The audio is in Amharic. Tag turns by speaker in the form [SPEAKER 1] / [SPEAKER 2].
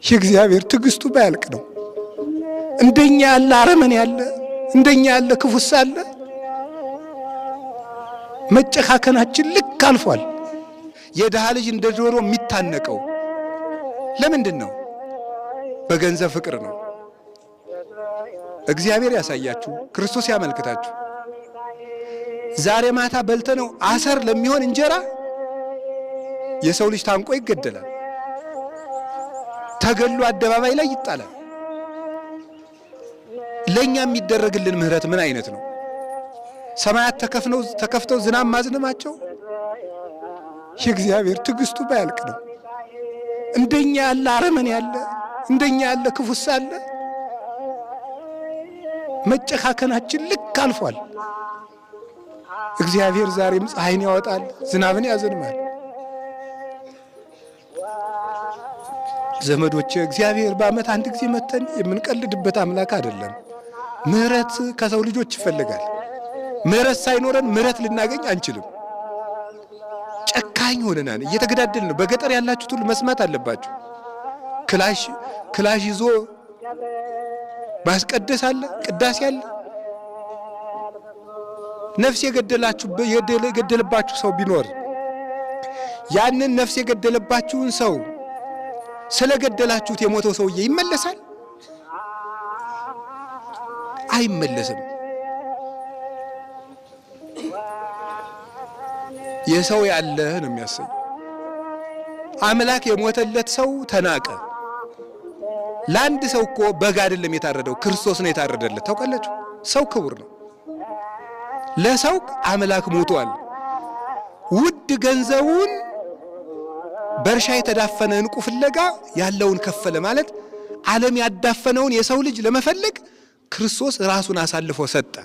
[SPEAKER 1] የእግዚአብሔር ትዕግስቱ ባያልቅ ነው። እንደኛ ያለ አረመኔ ያለ፣ እንደኛ ያለ ክፉስ አለ። መጨካከናችን ልክ አልፏል። የድሃ ልጅ እንደ ዶሮ የሚታነቀው ለምንድን ነው? በገንዘብ ፍቅር ነው። እግዚአብሔር ያሳያችሁ፣ ክርስቶስ ያመልክታችሁ። ዛሬ ማታ በልተነው አሰር ለሚሆን እንጀራ የሰው ልጅ ታንቆ ይገደላል፣ ተገሎ አደባባይ ላይ ይጣላል። ለኛ የሚደረግልን ምህረት ምን አይነት ነው? ሰማያት ተከፍተው ዝናብ ማዝነማቸው የእግዚአብሔር ትዕግስቱ ባያልቅ ነው። እንደኛ ያለ አረመኔ ያለ፣ እንደኛ ያለ ክፉስ አለ። መጨካከናችን ልክ አልፏል። እግዚአብሔር ዛሬም ፀሐይን ያወጣል፣ ዝናብን ያዘንማል። ዘመዶቼ እግዚአብሔር በዓመት አንድ ጊዜ መተን የምንቀልድበት አምላክ አይደለም። ምህረት ከሰው ልጆች ይፈልጋል። ምህረት ሳይኖረን ምህረት ልናገኝ አንችልም። ጨካኝ ሆነናል፣ እየተገዳደልን ነው። በገጠር ያላችሁት ሁሉ መስማት አለባችሁ። ክላሽ ይዞ ማስቀደስ አለ፣ ቅዳሴ አለ። ነፍስ የገደለባችሁ ሰው ቢኖር ያንን ነፍስ የገደለባችሁን ሰው ስለገደላችሁት የሞተው ሰውዬ ይመለሳል? አይመለስም። የሰው ያለህ ነው የሚያሰኝ። አምላክ የሞተለት ሰው ተናቀ። ለአንድ ሰው እኮ በግ አይደለም የታረደው፣ ክርስቶስ ነው የታረደለት። ታውቃላችሁ? ሰው ክቡር ነው። ለሰው አምላክ ሞቷል። ውድ ገንዘቡን በእርሻ የተዳፈነ ዕንቁ ፍለጋ ያለውን ከፈለ ማለት ዓለም ያዳፈነውን የሰው ልጅ ለመፈለግ ክርስቶስ ራሱን አሳልፎ ሰጠ።